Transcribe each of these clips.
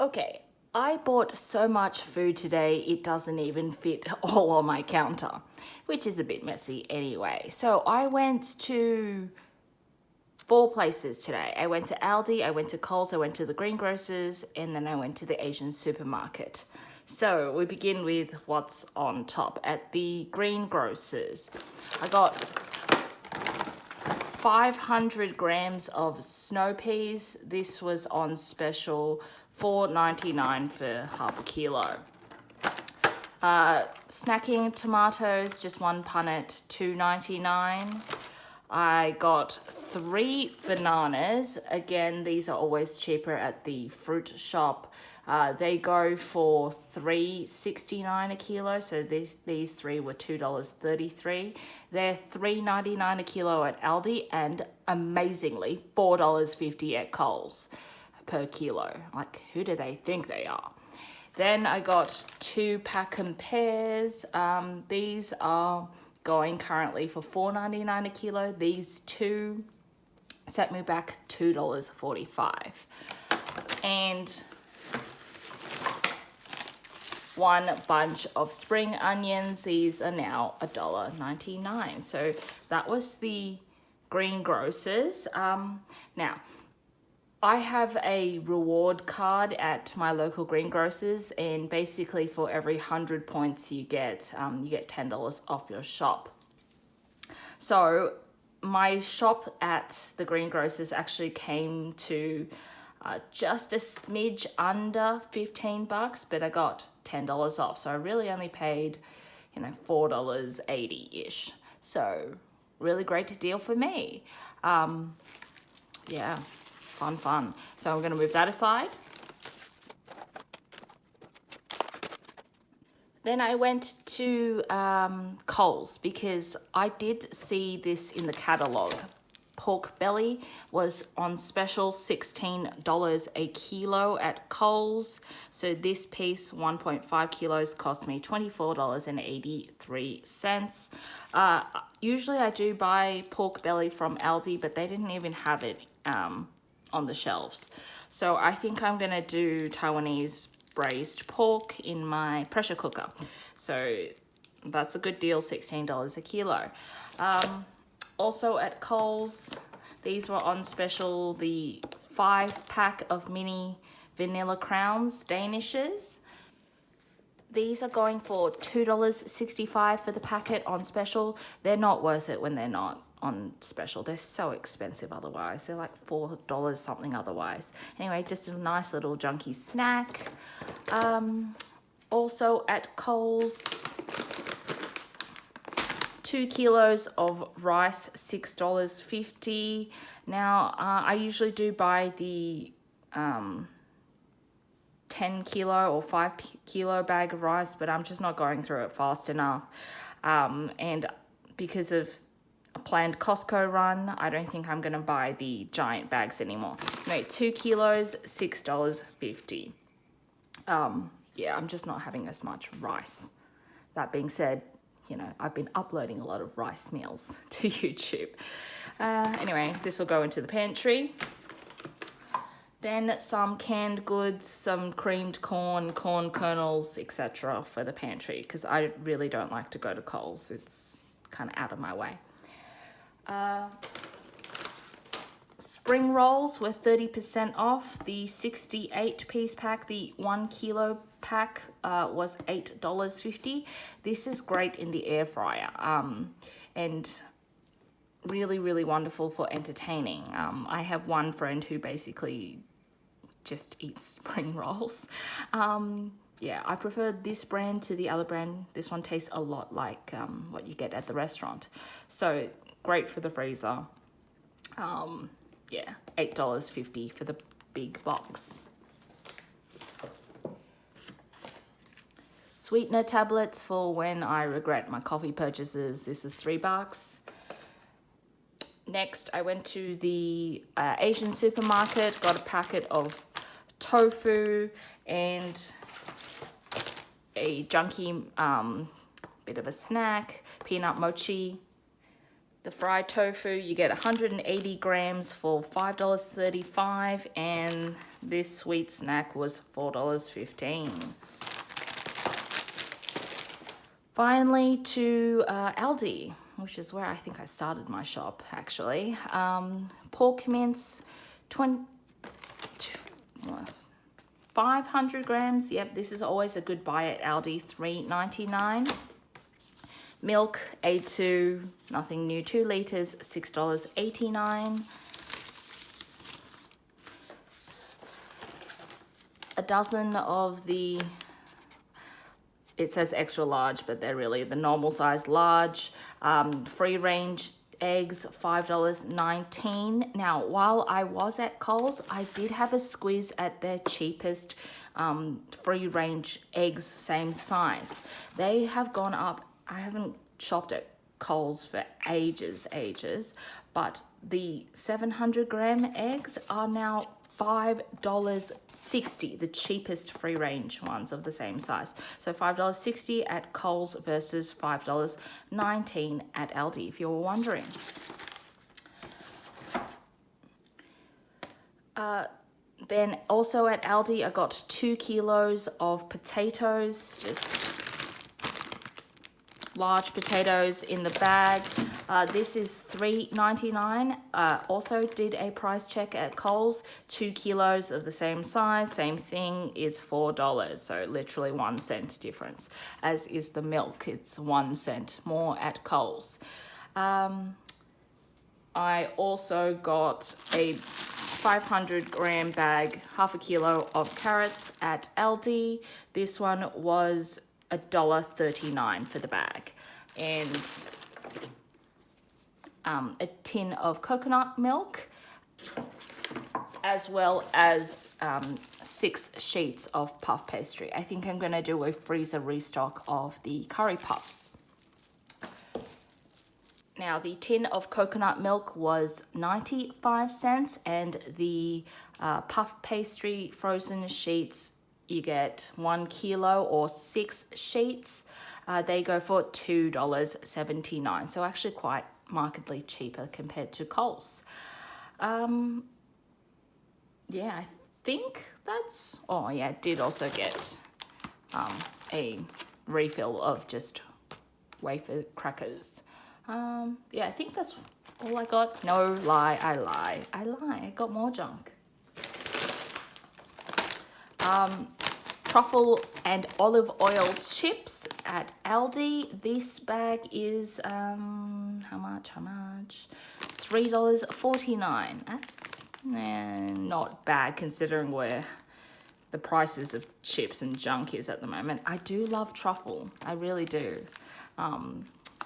Okay, I bought so much food today, it doesn't even fit all on my counter, which is a bit messy anyway. So I went to 4 places today. I went to Aldi, I went to Coles, I went to the greengrocers, and then I went to the Asian supermarket. So we begin with what's on top. At the greengrocers, I got 500 grams of snow peas. This was on special, $4.99 for half a kilo. Snacking tomatoes, just one punnet, $2.99. I got 3 bananas. Again, these are always cheaper at the fruit shop. They go for $3.69 a kilo, so these 3 were $2.33. They're $3.99 a kilo at Aldi, and amazingly $4.50 at Coles per kilo. Like, who do they think they are? Then I got 2 pack and pears. These are going currently for $4.99 a kilo. These 2 set me back $2.45. And 1 bunch of spring onions. These are now $1.99. So that was the greengrocers. Now, I have a reward card at my local greengrocers, and basically for every 100 points you get $10 off your shop. So my shop at the greengrocers actually came to just a smidge under $15, but I got $10 off. So I really only paid, $4.80-ish. So really great deal for me. Yeah. Fun. So I'm going to move that aside. Then I went to Coles because I did see this in the catalogue. Pork belly was on special, $16 a kilo at Coles. So this piece, 1.5 kilos, cost me $24.83. Usually I do buy pork belly from Aldi, but they didn't even have it on the shelves. So I think I'm gonna do Taiwanese braised pork in my pressure cooker. So that's a good deal, $16 a kilo. Also at Coles, these were on special, the 5-pack of mini vanilla crowns Danishes. These are going for $2.65 for the packet on special. They're not worth it when they're not on special. They're so expensive otherwise. They're like $4 something otherwise. Anyway, just a nice little junky snack. Also at Coles, 2 kilos of rice, $6.50. Now, I usually do buy the 10 kilo or 5 kilo bag of rice, but I'm just not going through it fast enough. And because of a planned Costco run, I don't think I'm going to buy the giant bags anymore. Anyway, 2 kilos, $6.50. Yeah, I'm just not having as much rice. That being said, I've been uploading a lot of rice meals to YouTube. Anyway, this will go into the pantry. Then some canned goods, some creamed corn, corn kernels, etc. for the pantry, because I really don't like to go to Coles. It's kind of out of my way. Spring rolls were 30% off. The 68-piece pack, the 1 kilo pack, was $8.50. This is great in the air fryer, and really, really wonderful for entertaining. I have one friend who basically just eats spring rolls. Yeah, I prefer this brand to the other brand. This one tastes a lot like what you get at the restaurant. So great for the freezer. Yeah, $8.50 for the big box. Sweetener tablets for when I regret my coffee purchases. This is $3. Next, I went to the Asian supermarket, got a packet of tofu and a junky bit of a snack, peanut mochi. The fried tofu, you get 180 grams for $5.35, and This sweet snack was $4.15. Finally to Aldi, which is where I think I started my shop actually. Pork mince, 500 grams. Yep, this is always a good buy at Aldi, $3.99. Milk, A2, nothing new, 2 liters, $6.89. A dozen of the, it says extra large, but they're really the normal size large. Free range eggs, $5.19. Now, while I was at Coles, I did have a squeeze at their cheapest free range eggs, same size. They have gone up. I haven't shopped at Coles for ages, but the 700 gram eggs are now $5.60, the cheapest free range ones of the same size. So $5.60 at Coles versus $5.19 at Aldi, if you were wondering. Then also at Aldi, I got 2 kilos of potatoes, just large potatoes in the bag. This is $3.99. Also did a price check at Coles. 2 kilos of the same size, same thing, is $4. So literally 1 cent difference. As is the milk, it's 1 cent more at Coles. I also got a 500 gram bag, half a kilo of carrots at Aldi. This one was $1.39 for the bag, and a tin of coconut milk, as well as 6 sheets of puff pastry. I think I'm gonna do a freezer restock of the curry puffs. Now, the tin of coconut milk was 95 cents, and the puff pastry frozen sheets, you get 1 kilo or 6 sheets. They go for $2.79. So actually quite markedly cheaper compared to Coles. Yeah, I think that's, oh yeah, I did also get a refill of just wafer crackers. Yeah, I think that's all I got. No, lie, I lie. I got more junk. Truffle and olive oil chips at Aldi. This bag is how much? $3.49. That's not bad considering where the prices of chips and junk is at the moment. I do love truffle. I really do.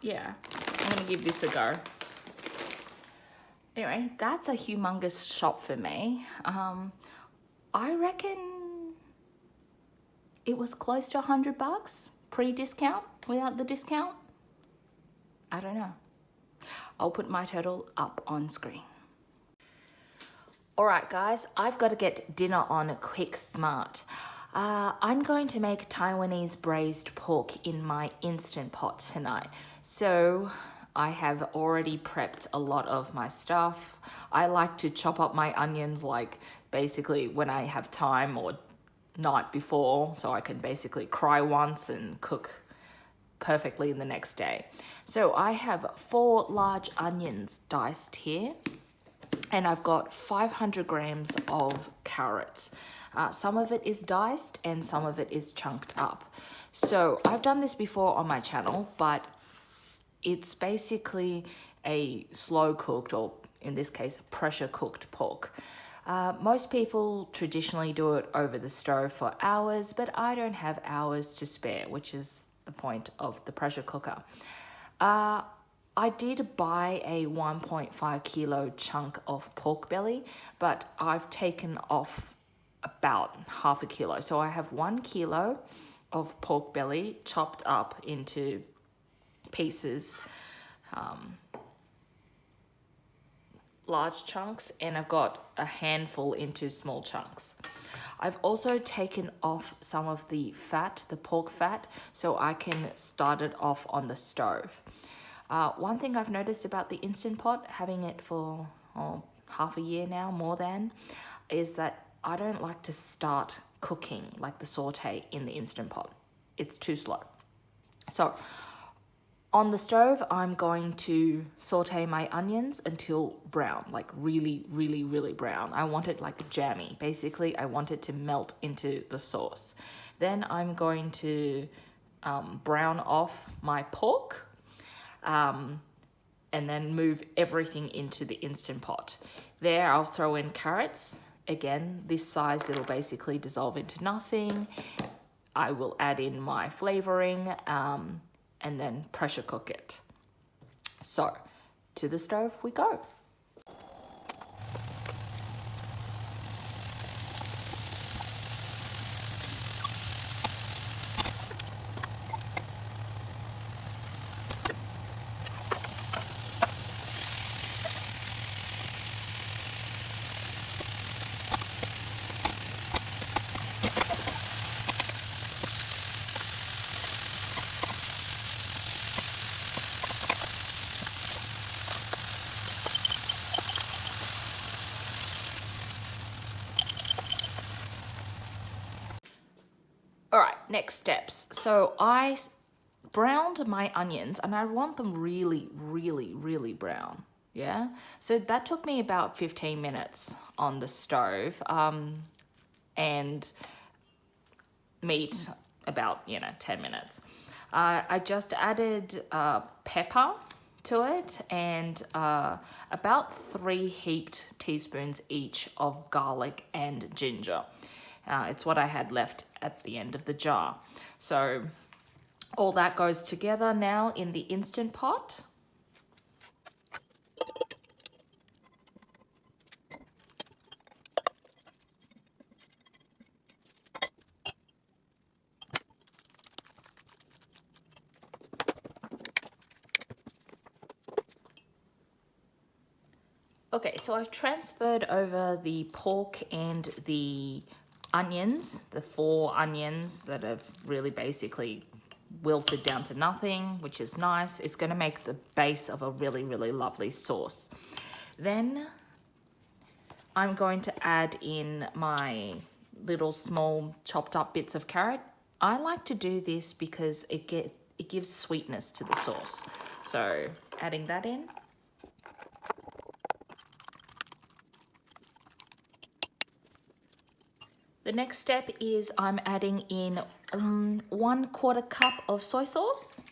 Yeah, I'm gonna give this a go. Anyway, that's a humongous shop for me. I reckon it was close to $100 pre-discount, without the discount. I don't know. I'll put my total up on screen. All right, guys, I've got to get dinner on quick smart. I'm going to make Taiwanese braised pork in my Instant Pot tonight. So I have already prepped a lot of my stuff. I like to chop up my onions like basically when I have time or night before, so I can basically cry once and cook perfectly the next day. So I have 4 large onions diced here, and I've got 500 grams of carrots. Some of it is diced and some of it is chunked up. So I've done this before on my channel, but it's basically a slow cooked, or in this case, pressure cooked pork. Most people traditionally do it over the stove for hours, but I don't have hours to spare, which is the point of the pressure cooker. I did buy a 1.5 kilo chunk of pork belly, but I've taken off about half a kilo. So I have 1 kilo of pork belly chopped up into pieces, large chunks, and I've got a handful into small chunks. I've also taken off some of the fat, the pork fat, so I can start it off on the stove. One thing I've noticed about the Instant Pot, having it for half a year now, more than, is that I don't like to start cooking like the saute in the Instant Pot. It's too slow. So on the stove, I'm going to saute my onions until brown, like really, really, really brown. I want it like jammy. Basically, I want it to melt into the sauce. Then I'm going to brown off my pork and then move everything into the Instant Pot. There, I'll throw in carrots. Again, this size, it'll basically dissolve into nothing. I will add in my flavoring and then pressure cook it. So, to the stove we go. All right, next steps. So I browned my onions and I want them really, really, really brown. Yeah. So that took me about 15 minutes on the stove. And meat about, 10 minutes. I just added pepper to it and about 3 heaped teaspoons each of garlic and ginger. It's what I had left at the end of the jar. So all that goes together now in the Instant Pot. Okay, so I've transferred over the pork and the onions, the 4 onions that have really basically wilted down to nothing, which is nice. It's going to make the base of a really, really lovely sauce. Then I'm going to add in my little small chopped up bits of carrot. I like to do this because it gives sweetness to the sauce. So adding that in. The next step is I'm adding in 1/4 cup of soy sauce.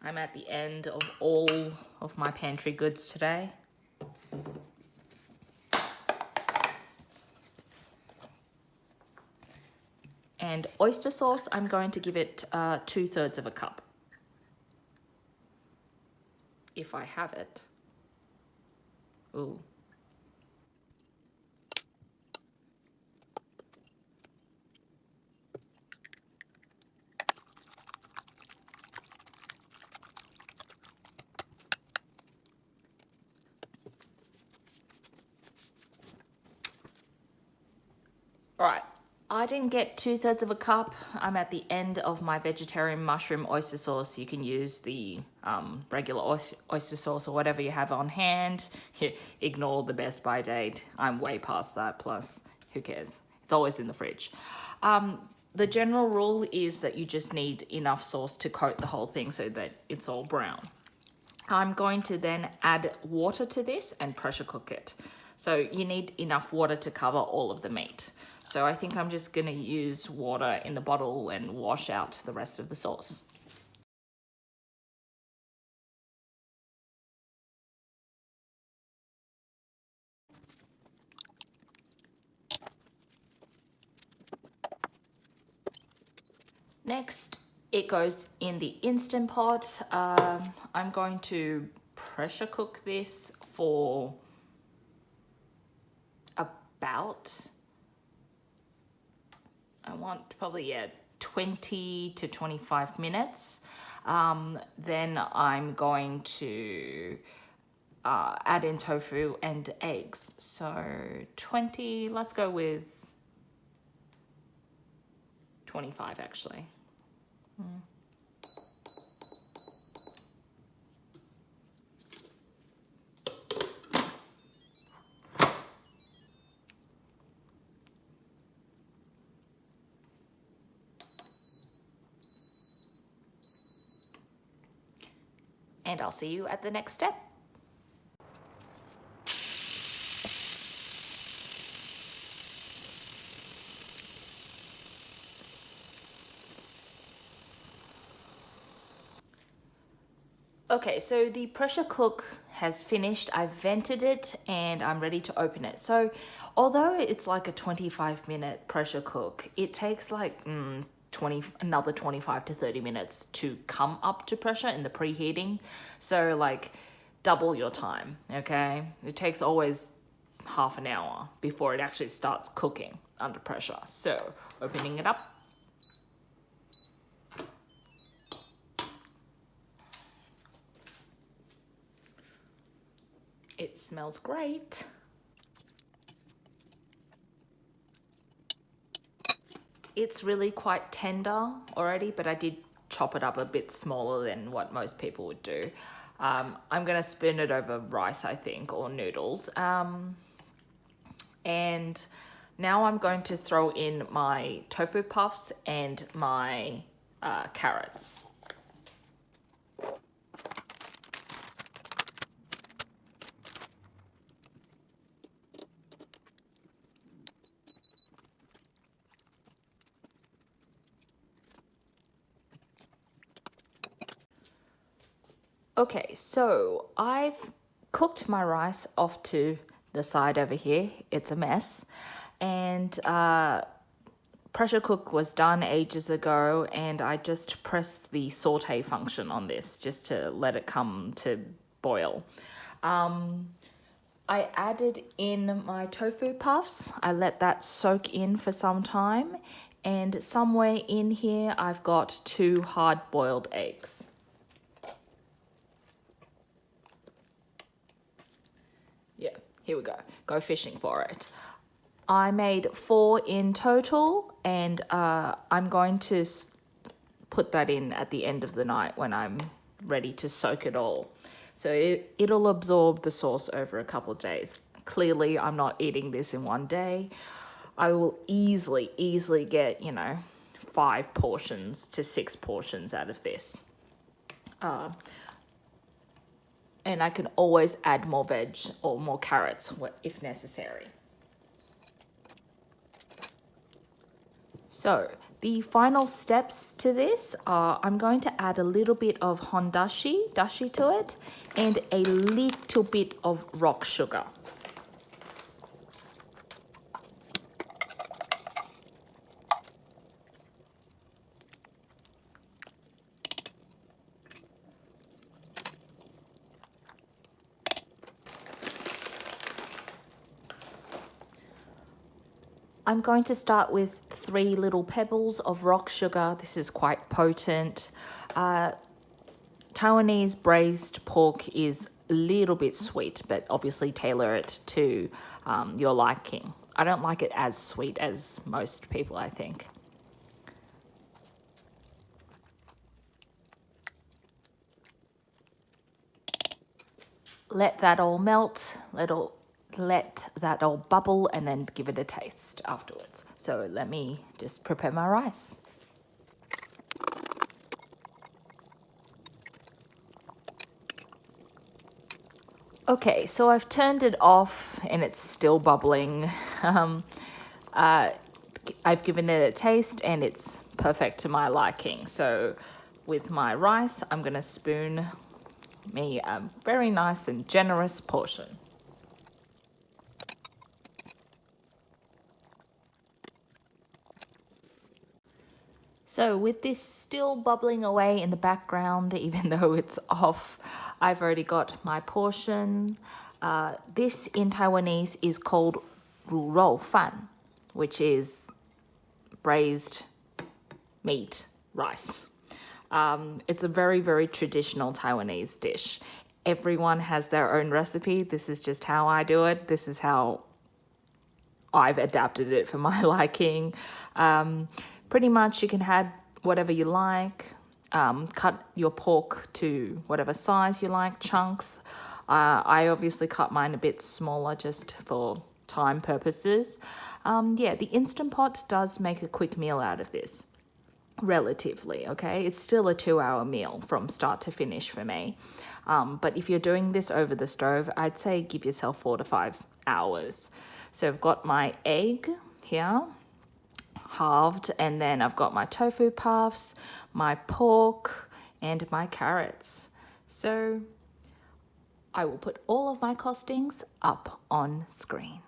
I'm at the end of all of my pantry goods today. And oyster sauce, I'm going to give it 2/3 of a cup. If I have it. Ooh. All right, I didn't get 2/3 of a cup. I'm at the end of my vegetarian mushroom oyster sauce. You can use the regular oyster sauce or whatever you have on hand. Ignore the best by date. I'm way past that, plus who cares? It's always in the fridge. The general rule is that you just need enough sauce to coat the whole thing so that it's all brown. I'm going to then add water to this and pressure cook it. So you need enough water to cover all of the meat. So I think I'm just going to use water in the bottle and wash out the rest of the sauce. Next, it goes in the Instant Pot. I'm going to pressure cook this for about, I want probably 20 to 25 minutes. Then I'm going to add in tofu and eggs. So 20, let's go with 25 actually. and I'll see you at the next step. Okay, so the pressure cook has finished. I've vented it and I'm ready to open it. So although it's like a 25-minute pressure cook, it takes like another 25 to 30 minutes to come up to pressure in the preheating. So like double your time, okay? It takes always half an hour before it actually starts cooking under pressure. So opening it up. It smells great. It's really quite tender already, but I did chop it up a bit smaller than what most people would do. I'm going to spoon it over rice, I think, or noodles. And now I'm going to throw in my tofu puffs and my carrots. Okay, so I've cooked my rice off to the side over here. It's a mess. And pressure cook was done ages ago, and I just pressed the saute function on this just to let it come to boil. I added in my tofu puffs. I let that soak in for some time. And somewhere in here, I've got 2 hard-boiled eggs. Yeah, here we go. Go fishing for it. I made 4 in total, and I'm going to put that in at the end of the night when I'm ready to soak it all. So it'll absorb the sauce over a couple of days. Clearly, I'm not eating this in one day. I will easily get, 5 portions to 6 portions out of this. And I can always add more veg or more carrots if necessary. So the final steps to this are I'm going to add a little bit of dashi to it and a little bit of rock sugar. I'm going to start with 3 little pebbles of rock sugar. This is quite potent. Taiwanese braised pork is a little bit sweet, but obviously tailor it to your liking. I don't like it as sweet as most people, I think. Let that all melt. Let that all bubble and then give it a taste afterwards. So let me just prepare my rice. Okay, so I've turned it off and it's still bubbling. I've given it a taste and it's perfect to my liking. So with my rice, I'm going to spoon me a very nice and generous portion. So with this still bubbling away in the background, even though it's off, I've already got my portion. This in Taiwanese is called 卤肉饭, which is braised meat rice. It's a very, very traditional Taiwanese dish. Everyone has their own recipe. This is just how I do it. This is how I've adapted it for my liking. Pretty much you can add whatever you like. Cut your pork to whatever size you like, chunks. I obviously cut mine a bit smaller just for time purposes. The Instant Pot does make a quick meal out of this. relatively, okay? It's still a 2-hour meal from start to finish for me. But if you're doing this over the stove, I'd say give yourself 4 to 5 hours. So I've got my egg here, halved, and then I've got my tofu puffs, my pork, and my carrots. So I will put all of my costings up on screen.